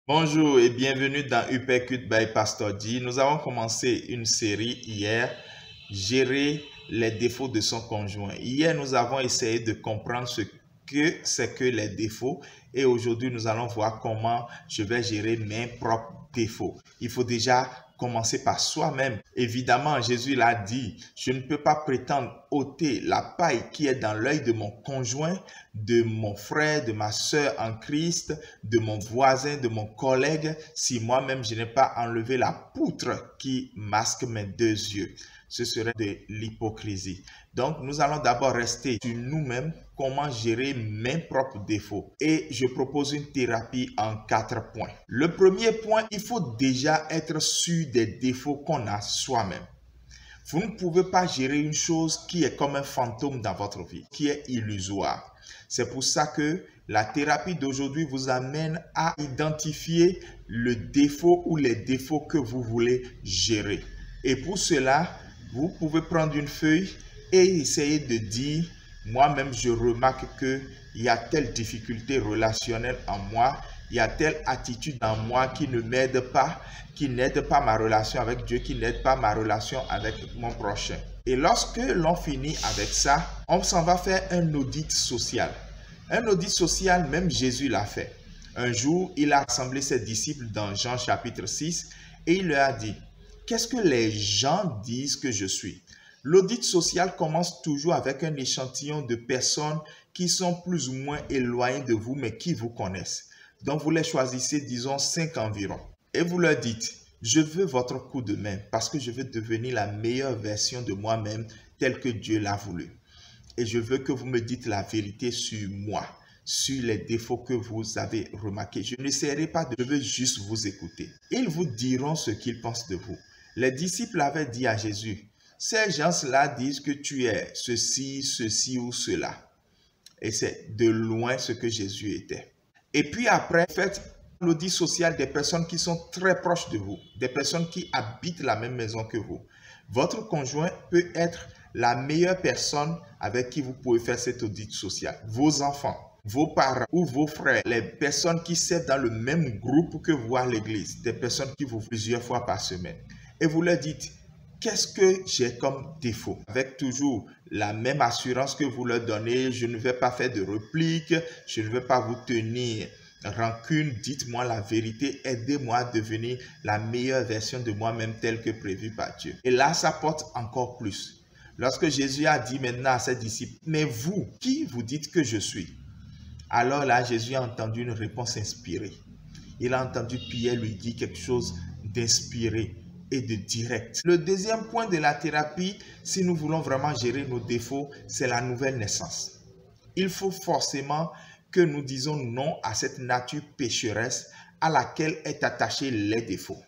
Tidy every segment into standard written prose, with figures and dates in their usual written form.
Bonjour et bienvenue dans Uppercut by Pastor D. Nous avons commencé une série hier, Gérer les défauts de son conjoint. Hier, nous avons essayé de comprendre ce que c'est que les défauts et aujourd'hui, nous allons voir comment je vais gérer mes propres défauts. Il faut déjà commencer par soi-même. Évidemment, Jésus l'a dit, je ne peux pas prétendre ôter la paille qui est dans l'œil de mon conjoint, de mon frère, de ma sœur en Christ, de mon voisin, de mon collègue, si moi-même je n'ai pas enlevé la poutre qui masque mes deux yeux. Ce serait de l'hypocrisie. Donc, nous allons d'abord rester sur nous-mêmes, comment gérer mes propres défauts. Et je propose une thérapie en 4 points. Le premier point, il faut déjà être sûr des défauts qu'on a soi-même. Vous ne pouvez pas gérer une chose qui est comme un fantôme dans votre vie, qui est illusoire. C'est pour ça que la thérapie d'aujourd'hui vous amène à identifier le défaut ou les défauts que vous voulez gérer. Et pour cela, vous pouvez prendre une feuille et essayer de dire, moi-même je remarque qu'il y a telle difficulté relationnelle en moi, il y a telle attitude en moi qui ne m'aide pas, qui n'aide pas ma relation avec Dieu, qui n'aide pas ma relation avec mon prochain. Et lorsque l'on finit avec ça, on s'en va faire un audit social. Un audit social, même Jésus l'a fait. Un jour, il a rassemblé ses disciples dans Jean chapitre 6 et il leur a dit, qu'est-ce que les gens disent que je suis? L'audit social commence toujours avec un échantillon de personnes qui sont plus ou moins éloignées de vous, mais qui vous connaissent. Donc, vous les choisissez, disons, 5 environ. Et vous leur dites, je veux votre coup de main parce que je veux devenir la meilleure version de moi-même telle que Dieu l'a voulu. Et je veux que vous me dites la vérité sur moi, sur les défauts que vous avez remarqués. Je n'essaierai pas je veux juste vous écouter. Ils vous diront ce qu'ils pensent de vous. Les disciples avaient dit à Jésus, ces gens-là disent que tu es ceci, ceci ou cela. Et c'est de loin ce que Jésus était. Et puis après, faites l'audit social des personnes qui sont très proches de vous, des personnes qui habitent la même maison que vous. Votre conjoint peut être la meilleure personne avec qui vous pouvez faire cet audit social. Vos enfants, vos parents ou vos frères, les personnes qui servent dans le même groupe que vous à l'église, des personnes qui vous voient plusieurs fois par semaine. Et vous leur dites, qu'est-ce que j'ai comme défaut? Avec toujours la même assurance que vous leur donnez, je ne vais pas faire de réplique, je ne vais pas vous tenir rancune, dites-moi la vérité, aidez-moi à devenir la meilleure version de moi-même telle que prévue par Dieu. Et là, ça porte encore plus. Lorsque Jésus a dit maintenant à ses disciples, mais vous, qui vous dites que je suis? Alors là, Jésus a entendu une réponse inspirée. Il a entendu Pierre lui dire quelque chose d'inspiré et de direct. Le deuxième point de la thérapie, si nous voulons vraiment gérer nos défauts, c'est la nouvelle naissance. Il faut forcément que nous disons non à cette nature pécheresse à laquelle est attaché les défauts.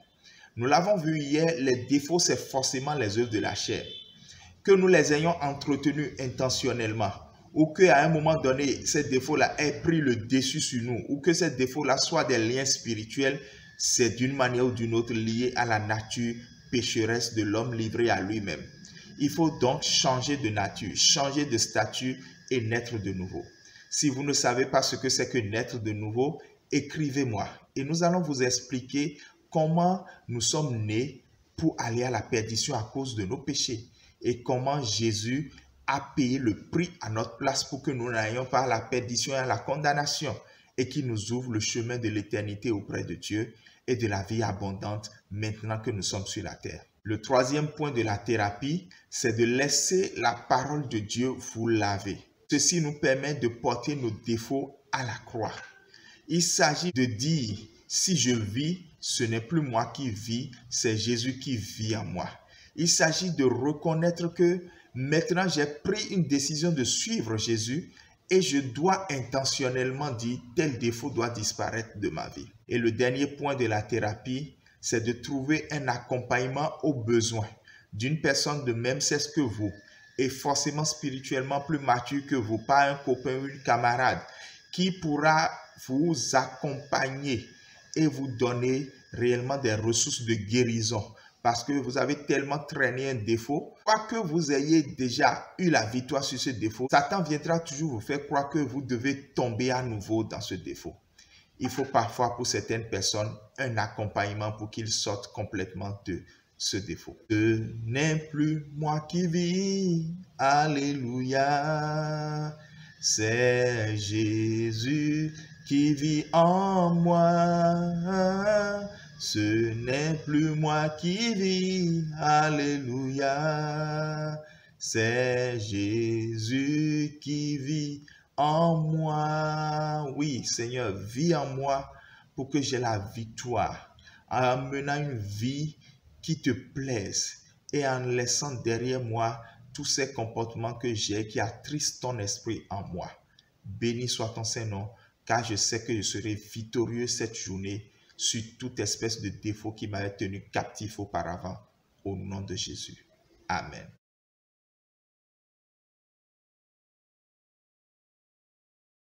Nous l'avons vu hier, les défauts, c'est forcément les œuvres de la chair. Que nous les ayons entretenus intentionnellement ou qu'à un moment donné, ces défauts-là aient pris le dessus sur nous ou que ces défauts-là soient des liens spirituels, c'est d'une manière ou d'une autre lié à la nature pécheresse de l'homme livré à lui-même. Il faut donc changer de nature, changer de statut et naître de nouveau. Si vous ne savez pas ce que c'est que naître de nouveau, écrivez-moi et nous allons vous expliquer comment nous sommes nés pour aller à la perdition à cause de nos péchés et comment Jésus a payé le prix à notre place pour que nous n'ayons pas à la perdition et à la condamnation et qui nous ouvre le chemin de l'éternité auprès de Dieu et de la vie abondante maintenant que nous sommes sur la terre. Le troisième point de la thérapie, c'est de laisser la parole de Dieu vous laver. Ceci nous permet de porter nos défauts à la croix. Il s'agit de dire, si je vis, ce n'est plus moi qui vis, c'est Jésus qui vit en moi. Il s'agit de reconnaître que maintenant j'ai pris une décision de suivre Jésus et je dois intentionnellement dire tel défaut doit disparaître de ma vie. Et le dernier point de la thérapie, c'est de trouver un accompagnement aux besoins d'une personne de même sexe que vous et forcément spirituellement plus mature que vous, pas un copain ou une camarade qui pourra vous accompagner et vous donner réellement des ressources de guérison. Parce que vous avez tellement traîné un défaut, quoi que vous ayez déjà eu la victoire sur ce défaut, Satan viendra toujours vous faire croire que vous devez tomber à nouveau dans ce défaut. il faut parfois pour certaines personnes un accompagnement pour qu'ils sortent complètement de ce défaut. Ce n'est plus moi qui vis, alléluia, c'est Jésus qui vit en moi. Ce n'est plus moi qui vis, alléluia, c'est Jésus qui vit en moi. Oui, Seigneur, vis en moi pour que j'aie la victoire, en menant une vie qui te plaise et en laissant derrière moi tous ces comportements que j'ai qui attristent ton esprit en moi. Béni soit ton Saint-Nom, car je sais que je serai victorieux cette journée sur toute espèce de défaut qui m'avait tenu captif auparavant. Au nom de Jésus. Amen.